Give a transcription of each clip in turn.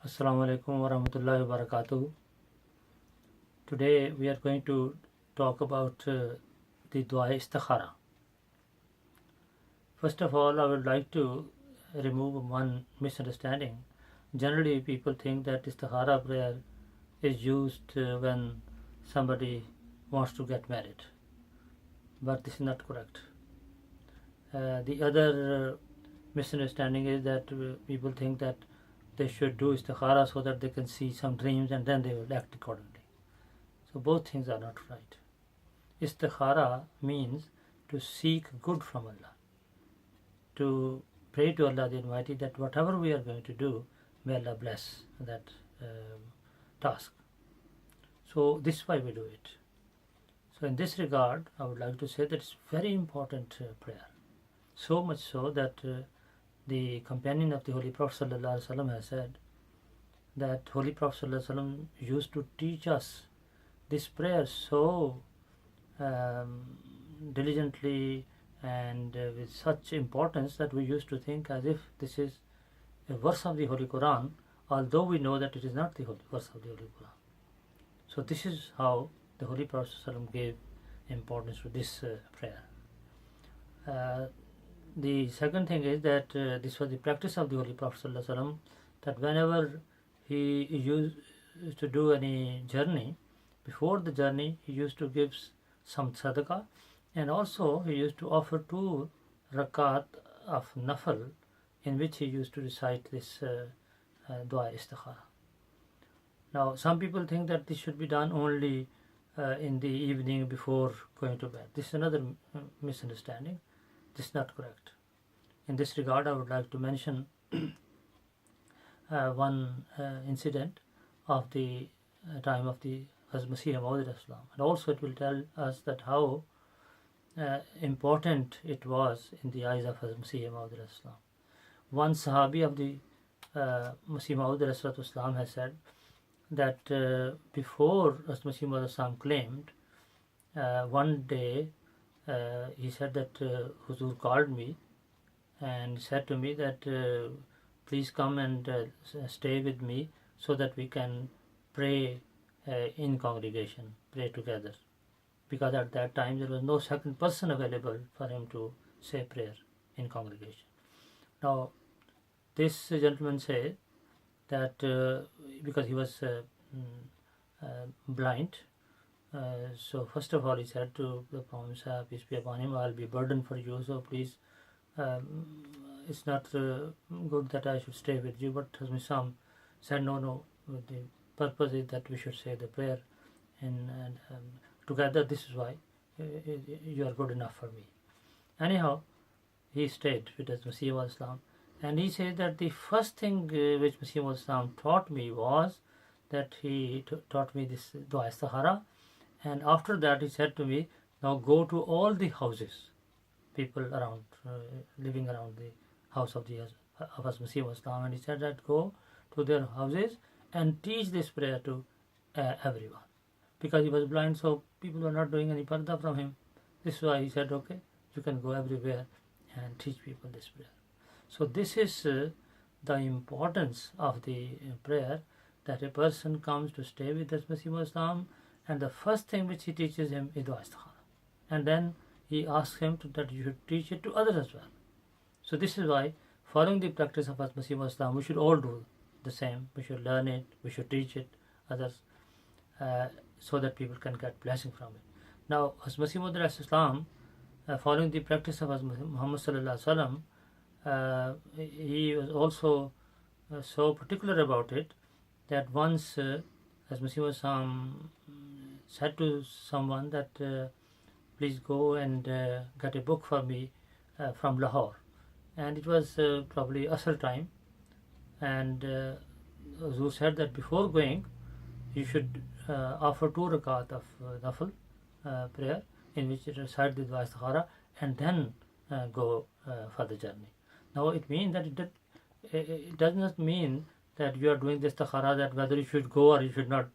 Assalamu alaikum wa rahmatullahi wa barakatuh. Today we are going to talk about the dua Istikhara. First of all, I would like to remove one misunderstanding. Generally, people think that Istikhara prayer is used when somebody wants to get married, but this is not correct. The other misunderstanding is that people think that they should do Istikhara so that they can see some dreams and then they will act accordingly. So both things are not right. Istikhara means to seek good from Allah, to pray to Allah the Almighty that whatever we are going to do, may Allah bless that task. So this is why we do it. So in this regard, I would like to say that it's very important prayer. So much so that the companion of the Holy Prophet ﷺ has said that Holy Prophet ﷺ used to teach us this prayer so diligently and with such importance that we used to think as if this is a verse of the Holy Quran, although we know that it is not the verse of the Holy Quran. So this is how the Holy Prophet ﷺ gave importance to this prayer. The second thing is that this was the practice of the Holy Prophet ﷺ, that whenever he used to do any journey, before the journey he used to give some sadaqah, and also he used to offer 2 rakat of nafal in which he used to recite this dua Istikhara. Now some people think that this should be done only in the evening before going to bed. This is another misunderstanding. This is not correct. In this regard, I would like to mention one incident of the time of the Masih Maud, and also it will tell us that how important it was in the eyes of Masih Maud. One Sahabi of the Masih Maud has said that before Masih Maud claimed, one day he said that Huzur called me and said to me that please come and stay with me so that we can pray in congregation, pray together, because at that time there was no second person available for him to say prayer in congregation. Now this gentleman said that because he was blind, so first of all he said to the Prophet, peace be upon him, I'll be burden for you, so please it's not good that I should stay with you. But Hazmi said no, the purpose is that we should say the prayer and together. This is why you are good enough for me. Anyhow, he stayed with Masih Islam, and he said that the first thing which Masih Islam taught me was that he taught me this dua Istikhara, and after that he said to me, now go to all the houses, people around living around the house of Masih Islam, and he said that go to their houses and teach this prayer to everyone, because he was blind, so people were not doing any parda from him. This is why he said, okay, you can go everywhere and teach people this prayer. So this is the importance of the prayer, that a person comes to stay with us Masih Islam, and the first thing which he teaches him is dua Istikhara, and then he asks him that you should teach it to others as well. So this is why, following the practice of Masih Islam, we should all do the same. We should learn it, we should teach it others, so that people can get blessing from it. Now Masih Islam, following the practice of Muhammad sallallahu alaihi wasallam, he was also so particular about it that once Masih Islam said to someone that please go and get a book for me from Lahore, and it was probably Asr time, and Huzur said that before going you should offer 2 rakat of nafal prayer in which you recite the dua Istikhara, and then go for the journey. Now it means that it does not mean that you are doing the Istikhara that whether you should go or you should not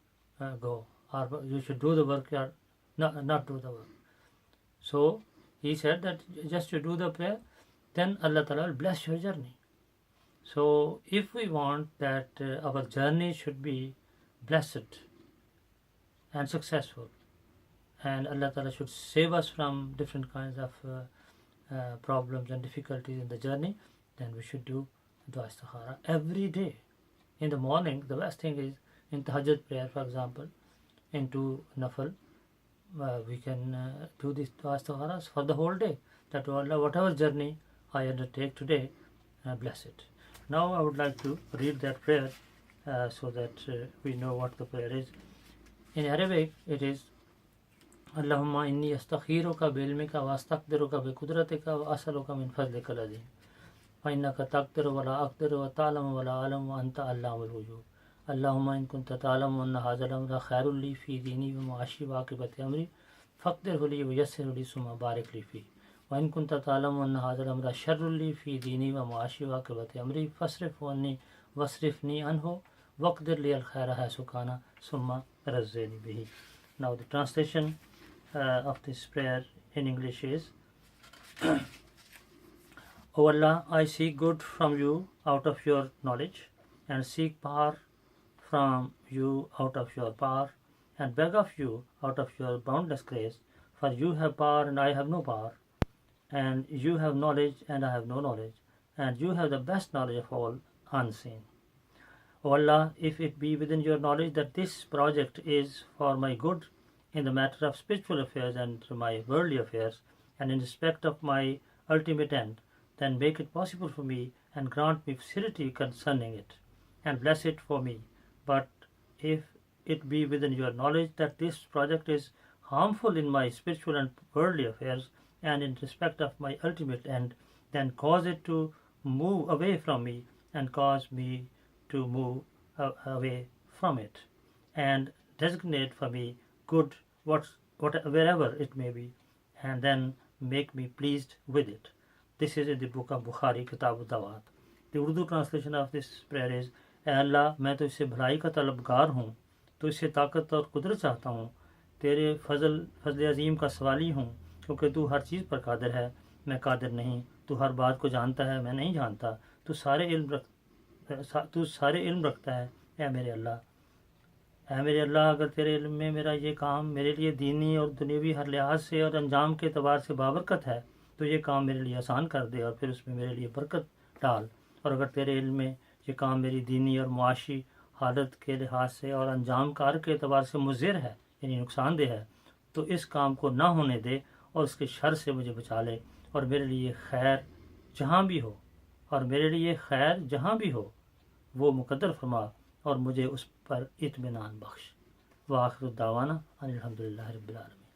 go, or you should do the work or not do the work. So he said that just you do the prayer, then Allah Ta'ala will bless your journey. So if we want that our journey should be blessed and successful, and Allah Ta'ala should save us from different kinds of problems and difficulties in the journey, then we should do dua istikhara every day. In the morning, the best thing is in tahajjud prayer, for example, into nafal, we can do this dua istikharas for the whole day. That Allah, whatever journey I undertake today, bless it. Now I would like to read that prayer so that we know what the prayer is. In Arabic, it is Allahumma inni astakhiruka bi'ilmika wa astaqdiruka bi qudratika wa as'aluka min fadlika al-azim. Fa innaka taqdiru wa la aqdiru wa ta'lamu wa la a'lamu wa anta allamul ghuyub. Allahumma in kunta ta'lamu anna hadha al-amra khairul li fi dini wa ma'ashi wa aqibati amri faqdirhu li wa yassirhu li summa barik li fi. Wa in kunta ta'lamu anna hadha al-amra sharrul li fi dini wa ma'ashi wa aqibati amri fasrifhu anni wasrifni anhu waqdir li al-khaira haythu kana summa razzini bihi. Now the translation of this prayer in English is, O Allah, I seek good from you out of your knowledge, and seek power from you out of your power, and beg of you out of your boundless grace, for you have power and I have no power, and you have knowledge and I have no knowledge, and you have the best knowledge of all unseen. O Allah, if it be within your knowledge that this project is for my good in the matter of spiritual affairs and my worldly affairs, and in respect of my ultimate end, then make it possible for me and grant me facility concerning it, and bless it for me. But if it be within your knowledge that this project is harmful in my spiritual and worldly affairs, and in respect of my ultimate end, then cause it to move away from me, and cause me to move away from it, and designate for me good wherever it may be, and then make me pleased with it. This is in the book of Bukhari, Kitab al-Dawat. The Urdu translation of this prayer is, ए अल्लाह, मैं तो इससे भलाई का तलबगार हूँ, तो इससे ताकत और कुदरत चाहता हूँ, तेरे फजल अजीम का सवाली हूँ, क्योंकि तू हर चीज़ पर कादिर है, मैं कादिर नहीं, तू हर बात को जानता है, मैं नहीं जानता, तू सारे इल्म रखता है। ए मेरे अल्लाह, अगर तेरे इल्म में मेरा ये काम मेरे लिए दीनी और दुनियावी हर लिहाज से और अंजाम के एतबार से बाबरकत है, तो ये काम मेरे लिए आसान कर दे और फिर उसमें मेरे लिए बरकत डाल। और अगर तेरे इल्म में ये काम मेरी दीनी और मुआशी हालत के लिहाज से और अंजाम कार के एतबार से मुज़िर है, यानी नुकसानदेह है, तो इस काम को ना होने दे और उसके शर से मुझे बचा ले, और मेरे लिए खैर जहाँ भी हो वो मुकद्दर फरमा, और मुझे उस पर इत्मीनान बख्श। व आखिर दावाना अनिल हम्दुलिल्लाहि रब्बिल आलमीन।